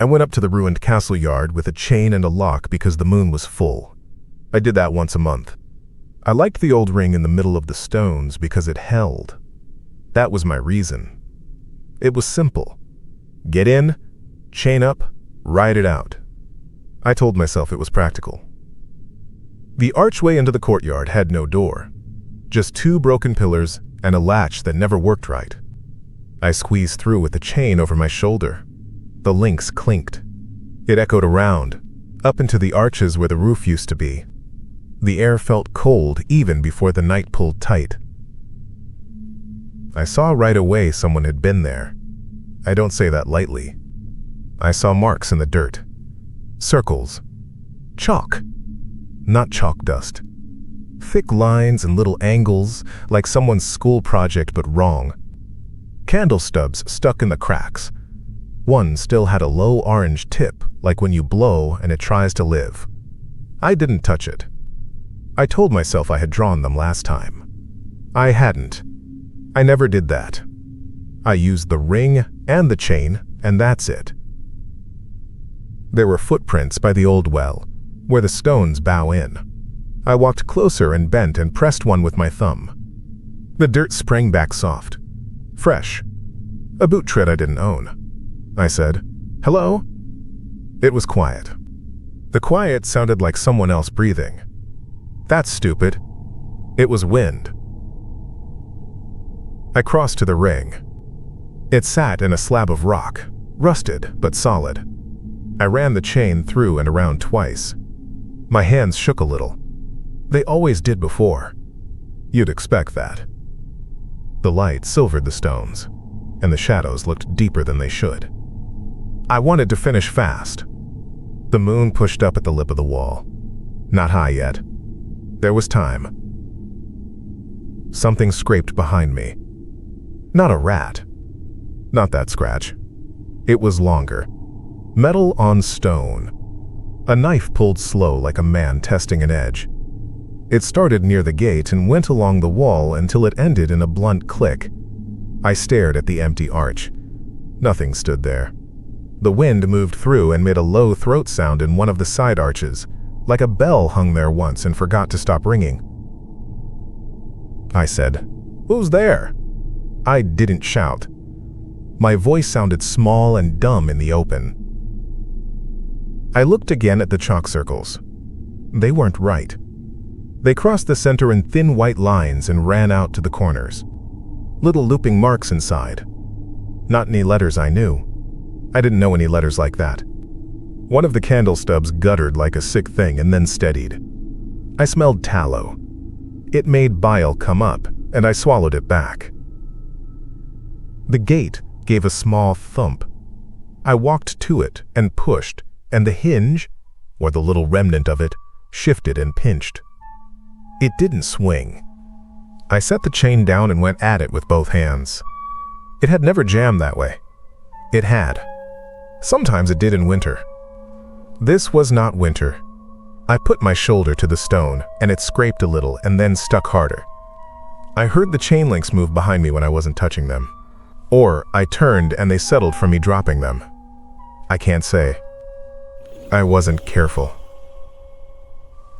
I went up to the ruined castle yard with a chain and a lock because the moon was full. I did that once a month. I liked the old ring in the middle of the stones because it held. That was my reason. It was simple. Get in, chain up, ride it out. I told myself it was practical. The archway into the courtyard had no door, just 2 broken pillars and a latch that never worked right. I squeezed through with the chain over my shoulder. The links clinked. It echoed around, up into the arches where the roof used to be. The air felt cold even before the night pulled tight. I saw right away someone had been there. I don't say that lightly. I saw marks in the dirt. Circles. Chalk. Not chalk dust. Thick lines and little angles, like someone's school project but wrong. Candle stubs stuck in the cracks. One still had a low orange tip, like when you blow and it tries to live. I didn't touch it. I told myself I had drawn them last time. I hadn't. I never did that. I used the ring and the chain, and that's it. There were footprints by the old well, where the stones bow in. I walked closer and bent and pressed one with my thumb. The dirt sprang back soft. Fresh. A boot tread I didn't own. I said, "Hello?" It was quiet. The quiet sounded like someone else breathing. That's stupid. It was wind. I crossed to the ring. It sat in a slab of rock, rusted but solid. I ran the chain through and around twice. My hands shook a little. They always did before. You'd expect that. The light silvered the stones, and the shadows looked deeper than they should. I wanted to finish fast. The moon pushed up at the lip of the wall. Not high yet. There was time. Something scraped behind me. Not a rat. Not that scratch. It was longer. Metal on stone. A knife pulled slow like a man testing an edge. It started near the gate and went along the wall until it ended in a blunt click. I stared at the empty arch. Nothing stood there. The wind moved through and made a low throat sound in one of the side arches, like a bell hung there once and forgot to stop ringing. I said, "Who's there?" I didn't shout. My voice sounded small and dumb in the open. I looked again at the chalk circles. They weren't right. They crossed the center in thin white lines and ran out to the corners. Little looping marks inside. Not any letters I knew. I didn't know any letters like that. One of the candle stubs guttered like a sick thing and then steadied. I smelled tallow. It made bile come up, and I swallowed it back. The gate gave a small thump. I walked to it and pushed, and the hinge, or the little remnant of it, shifted and pinched. It didn't swing. I set the chain down and went at it with both hands. It had never jammed that way. It had. Sometimes it did in winter. This was not winter. I put my shoulder to the stone, and it scraped a little and then stuck harder. I heard the chain links move behind me when I wasn't touching them. Or I turned and they settled from me dropping them. I can't say. I wasn't careful.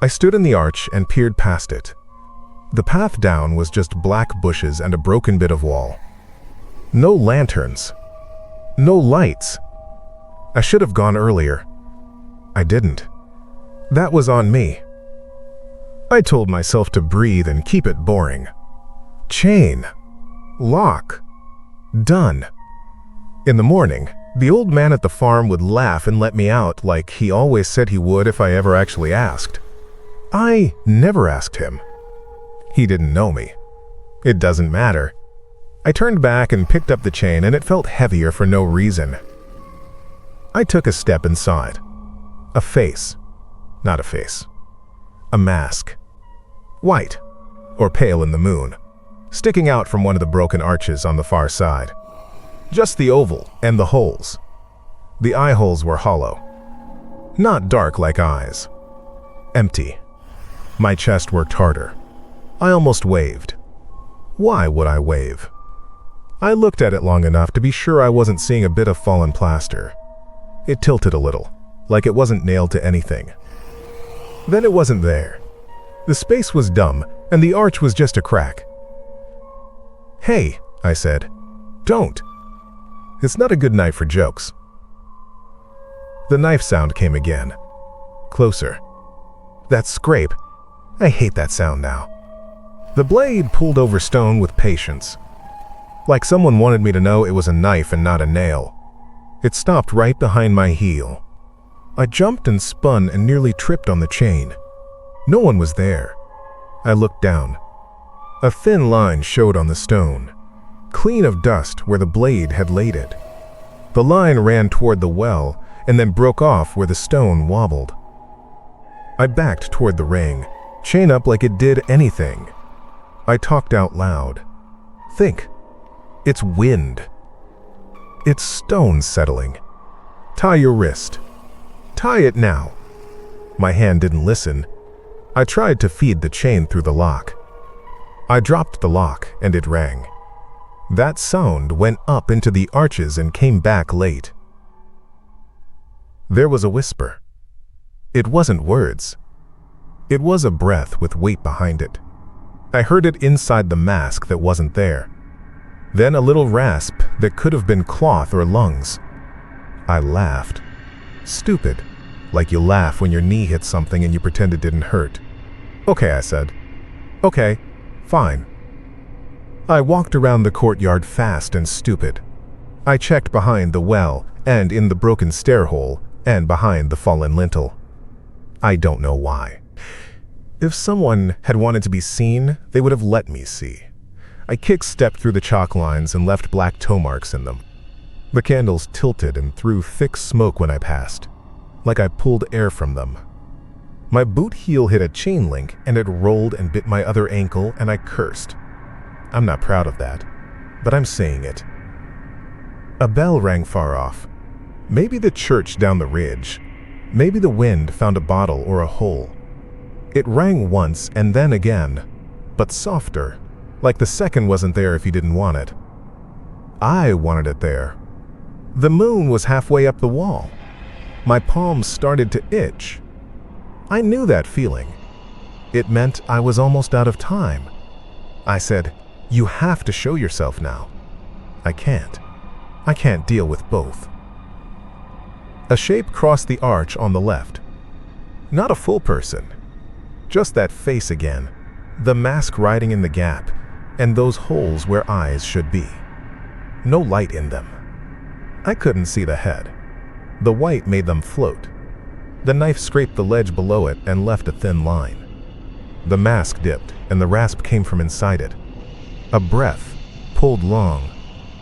I stood in the arch and peered past it. The path down was just black bushes and a broken bit of wall. No lanterns. No lights. I should have gone earlier. I didn't. That was on me. I told myself to breathe and keep it boring. Chain. Lock. Done. In the morning, the old man at the farm would laugh and let me out like he always said he would if I ever actually asked. I never asked him. He didn't know me. It doesn't matter. I turned back and picked up the chain, and it felt heavier for no reason. I took a step and saw it. A face. Not a face. A mask. White, or pale in the moon, sticking out from one of the broken arches on the far side. Just the oval and the holes. The eye holes were hollow. Not dark like eyes. Empty. My chest worked harder. I almost waved. Why would I wave? I looked at it long enough to be sure I wasn't seeing a bit of fallen plaster. It tilted a little, like it wasn't nailed to anything. Then it wasn't there. The space was dumb, and the arch was just a crack. "Hey," I said. "Don't. It's not a good night for jokes." The knife sound came again. Closer. That scrape. I hate that sound now. The blade pulled over stone with patience. Like someone wanted me to know it was a knife and not a nail. It stopped right behind my heel. I jumped and spun and nearly tripped on the chain. No one was there. I looked down. A thin line showed on the stone, clean of dust where the blade had laid it. The line ran toward the well and then broke off where the stone wobbled. I backed toward the ring, chain up like it did anything. I talked out loud. "Think. It's wind. It's stone settling. Tie your wrist. Tie it now." My hand didn't listen. I tried to feed the chain through the lock. I dropped the lock and it rang. That sound went up into the arches and came back late. There was a whisper. It wasn't words. It was a breath with weight behind it. I heard it inside the mask that wasn't there. Then a little rasp that could have been cloth or lungs. I laughed. Stupid, like you laugh when your knee hits something and you pretend it didn't hurt. "Okay," I said. "Okay, fine." I walked around the courtyard fast and stupid. I checked behind the well and in the broken stair hole and behind the fallen lintel. I don't know why. If someone had wanted to be seen, they would have let me see. I kick-stepped through the chalk lines and left black toe marks in them. The candles tilted and threw thick smoke when I passed, like I pulled air from them. My boot heel hit a chain link and it rolled and bit my other ankle and I cursed. I'm not proud of that, but I'm saying it. A bell rang far off. Maybe the church down the ridge. Maybe the wind found a bottle or a hole. It rang once and then again, but softer, like the second wasn't there if you didn't want it. I wanted it there. The moon was halfway up the wall. My palms started to itch. I knew that feeling. It meant I was almost out of time. I said, "You have to show yourself now." I can't. I can't deal with both. A shape crossed the arch on the left. Not a full person. Just that face again, the mask riding in the gap, and those holes where eyes should be. No light in them. I couldn't see the head. The white made them float. The knife scraped the ledge below it and left a thin line. The mask dipped, and the rasp came from inside it. A breath, pulled long,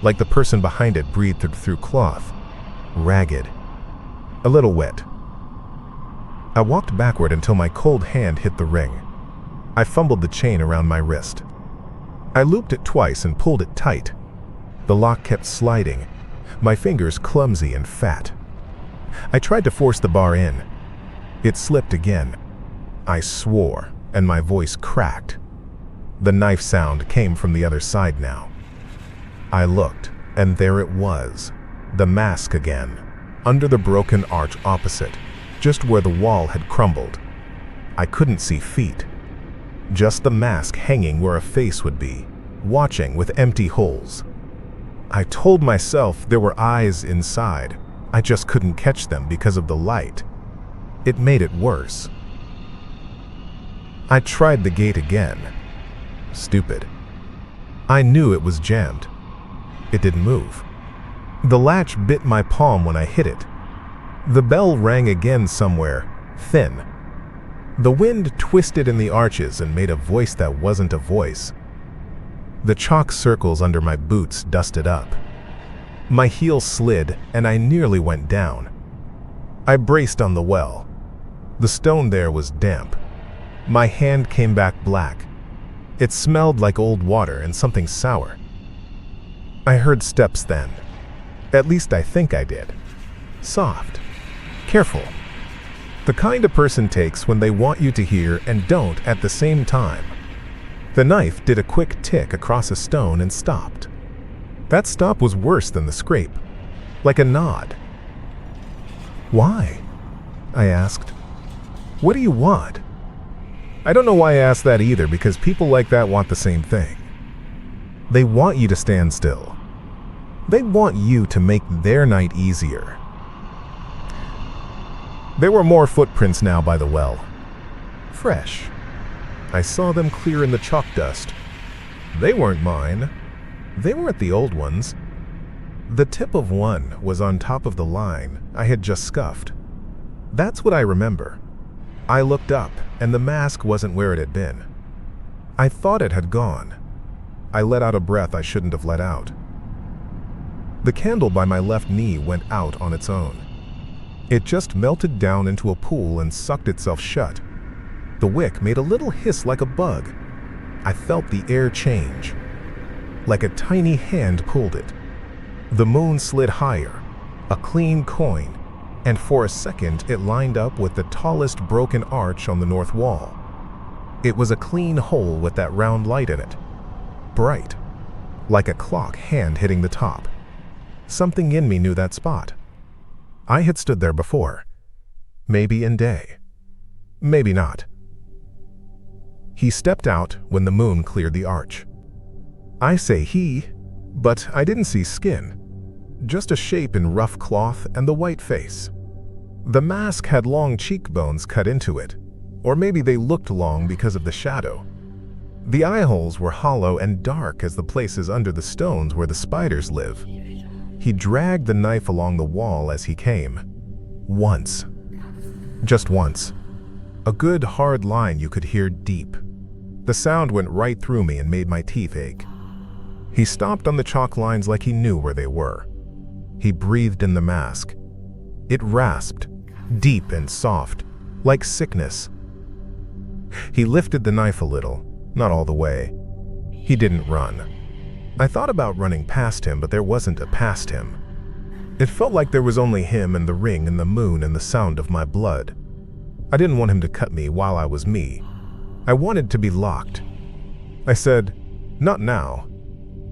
like the person behind it breathed through cloth. Ragged. A little wet. I walked backward until my cold hand hit the ring. I fumbled the chain around my wrist. I looped it twice and pulled it tight. The lock kept sliding, my fingers clumsy and fat. I tried to force the bar in. It slipped again. I swore, and my voice cracked. The knife sound came from the other side now. I looked, and there it was, the mask again, under the broken arch opposite, just where the wall had crumbled. I couldn't see feet. Just the mask hanging where a face would be, watching with empty holes. I told myself there were eyes inside. I just couldn't catch them because of the light. It made it worse. I tried the gate again. Stupid. I knew it was jammed. It didn't move. The latch bit my palm when I hit it. The bell rang again somewhere, thin. The wind twisted in the arches and made a voice that wasn't a voice. The chalk circles under my boots dusted up. My heel slid and I nearly went down. I braced on the well. The stone there was damp. My hand came back black. It smelled like old water and something sour. I heard steps then. At least I think I did. Soft. Careful. The kind a person takes when they want you to hear and don't at the same time. The knife did a quick tick across a stone and stopped. That stop was worse than the scrape. Like a nod. "Why?" I asked. "What do you want?" I don't know why I asked that either, because people like that want the same thing. They want you to stand still. They want you to make their night easier. There were more footprints now by the well. Fresh. I saw them clear in the chalk dust. They weren't mine. They weren't the old ones. The tip of one was on top of the line I had just scuffed. That's what I remember. I looked up, and the mask wasn't where it had been. I thought it had gone. I let out a breath I shouldn't have let out. The candle by my left knee went out on its own. It just melted down into a pool and sucked itself shut. The wick made a little hiss like a bug. I felt the air change, like a tiny hand pulled it. The moon slid higher, a clean coin, and for a second it lined up with the tallest broken arch on the north wall. It was a clean hole with that round light in it, bright, like a clock hand hitting the top. Something in me knew that spot. I had stood there before, maybe in day, maybe not. He stepped out when the moon cleared the arch. I say he, but I didn't see skin, just a shape in rough cloth and the white face. The mask had long cheekbones cut into it, or maybe they looked long because of the shadow. The eye holes were hollow and dark as the places under the stones where the spiders live. He dragged the knife along the wall as he came. Once. Just once. A good hard line you could hear deep. The sound went right through me and made my teeth ache. He stomped on the chalk lines like he knew where they were. He breathed in the mask. It rasped, deep and soft, like sickness. He lifted the knife a little, not all the way. He didn't run. I thought about running past him, but there wasn't a past him. It felt like there was only him and the ring and the moon and the sound of my blood. I didn't want him to cut me while I was me. I wanted to be locked. I said, "Not now."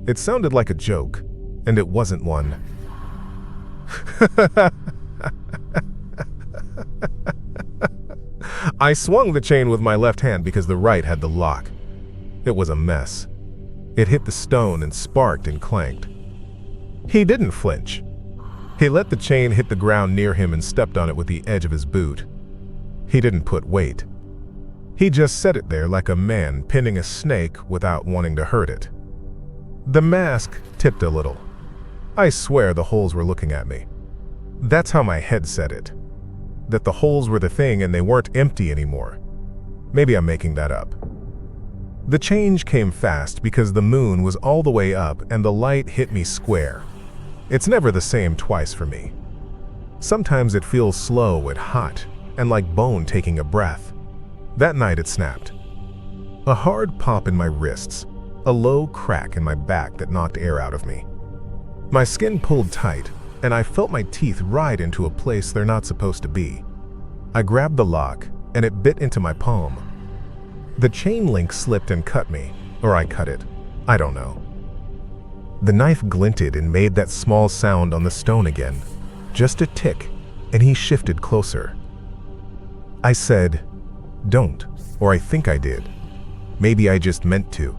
It sounded like a joke, and it wasn't one. I swung the chain with my left hand because the right had the lock. It was a mess. It hit the stone and sparked and clanked. He didn't flinch. He let the chain hit the ground near him and stepped on it with the edge of his boot. He didn't put weight. He just set it there like a man pinning a snake without wanting to hurt it. The mask tipped a little. I swear the holes were looking at me. That's how my head said it. That the holes were the thing and they weren't empty anymore. Maybe I'm making that up. The change came fast because the moon was all the way up and the light hit me square. It's never the same twice for me. Sometimes it feels slow and hot and like bone taking a breath. That night it snapped. A hard pop in my wrists, a low crack in my back that knocked air out of me. My skin pulled tight and I felt my teeth ride into a place they're not supposed to be. I grabbed the lock and it bit into my palm. The chain link slipped and cut me, or I cut it. I don't know. The knife glinted and made that small sound on the stone again. Just a tick, and he shifted closer. I said, "Don't," or I think I did. Maybe I just meant to.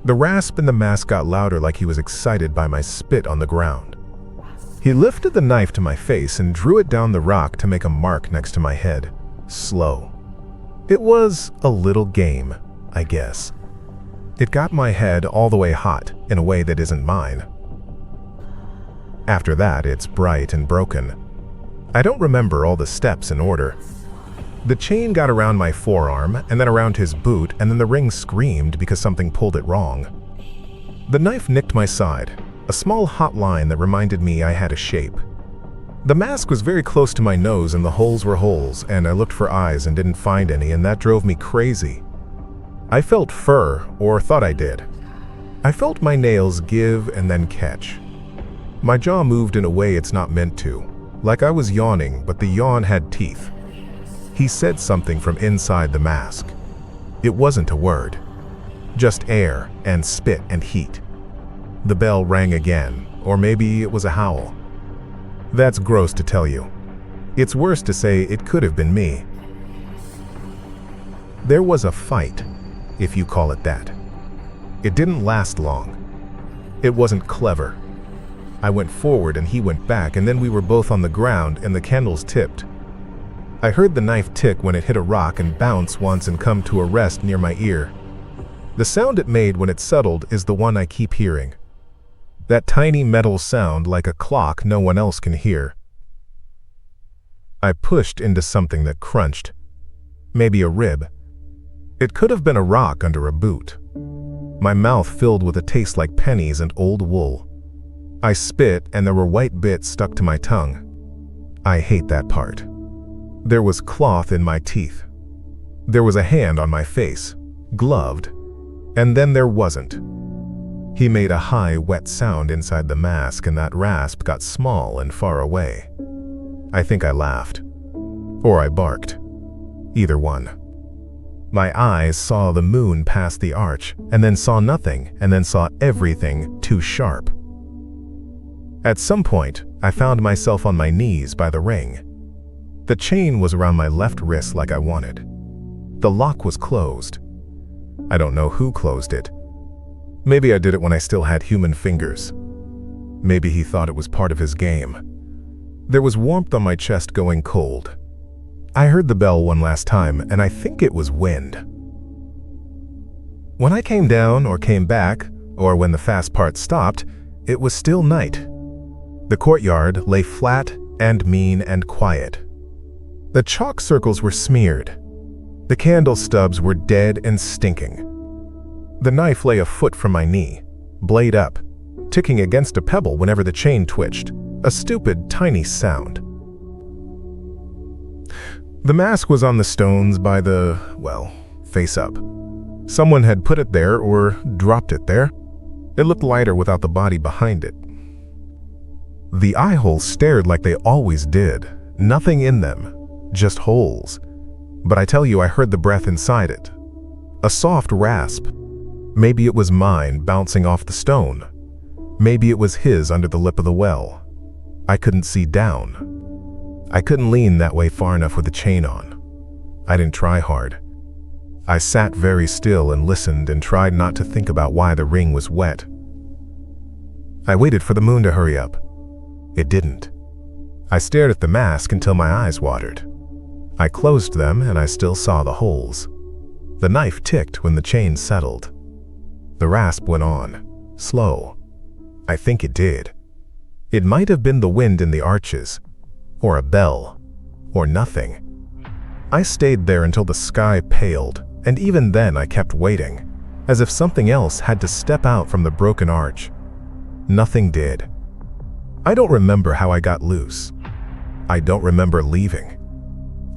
The rasp in the mask got louder like he was excited by my spit on the ground. He lifted the knife to my face and drew it down the rock to make a mark next to my head. Slow. It was a little game, I guess. It got my head all the way hot in a way that isn't mine. After that, it's bright and broken. I don't remember all the steps in order. The chain got around my forearm and then around his boot, and then the ring screamed because something pulled it wrong. The knife nicked my side, a small hot line that reminded me I had a shape. The mask was very close to my nose and the holes were holes, and I looked for eyes and didn't find any, and that drove me crazy. I felt fur, or thought I did. I felt my nails give and then catch. My jaw moved in a way it's not meant to, like I was yawning, but the yawn had teeth. He said something from inside the mask. It wasn't a word, just air and spit and heat. The bell rang again, or maybe it was a howl. That's gross to tell you. It's worse to say it could have been me. There was a fight, if you call it that. It didn't last long. It wasn't clever. I went forward and he went back, and then we were both on the ground and the candles tipped. I heard the knife tick when it hit a rock and bounce once and come to a rest near my ear. The sound it made when it settled is the one I keep hearing. That tiny metal sound like a clock no one else can hear. I pushed into something that crunched. Maybe a rib. It could have been a rock under a boot. My mouth filled with a taste like pennies and old wool. I spit and there were white bits stuck to my tongue. I hate that part. There was cloth in my teeth. There was a hand on my face, gloved, and then there wasn't. He made a high, wet sound inside the mask, and that rasp got small and far away. I think I laughed. Or I barked. Either one. My eyes saw the moon past the arch, and then saw nothing, and then saw everything too sharp. At some point, I found myself on my knees by the ring. The chain was around my left wrist like I wanted. The lock was closed. I don't know who closed it. Maybe I did it when I still had human fingers. Maybe he thought it was part of his game. There was warmth on my chest going cold. I heard the bell one last time, and I think it was wind. When I came down or came back, or when the fast part stopped, it was still night. The courtyard lay flat and mean and quiet. The chalk circles were smeared. The candle stubs were dead and stinking. The knife lay a foot from my knee, blade up, ticking against a pebble whenever the chain twitched, a stupid, tiny sound. The mask was on the stones by the, well, face up. Someone had put it there or dropped it there. It looked lighter without the body behind it. The eye holes stared like they always did, nothing in them, just holes. But I tell you, I heard the breath inside it. A soft rasp. Maybe it was mine bouncing off the stone. Maybe it was his under the lip of the well. I couldn't see down. I couldn't lean that way far enough with the chain on. I didn't try hard. I sat very still and listened and tried not to think about why the ring was wet. I waited for the moon to hurry up. It didn't. I stared at the mask until my eyes watered. I closed them and I still saw the holes. The knife ticked when the chain settled. The rasp went on, slow. I think it did. It might have been the wind in the arches, or a bell, or nothing. I stayed there until the sky paled, and even then I kept waiting, as if something else had to step out from the broken arch. Nothing did. I don't remember how I got loose. I don't remember leaving.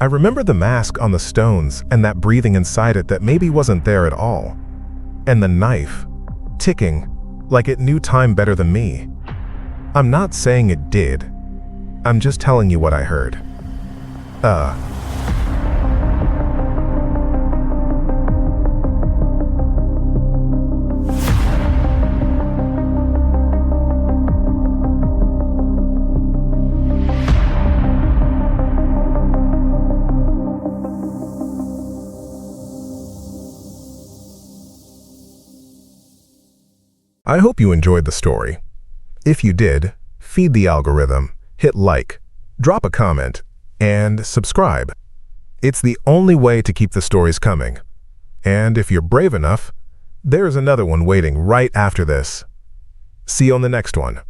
I remember the mask on the stones and that breathing inside it that maybe wasn't there at all. And the knife, ticking, like it knew time better than me. I'm not saying it did. I'm just telling you what I heard. I hope you enjoyed the story. If you did, feed the algorithm, hit like, drop a comment, and subscribe. It's the only way to keep the stories coming. And if you're brave enough, there's another one waiting right after this. See you on the next one.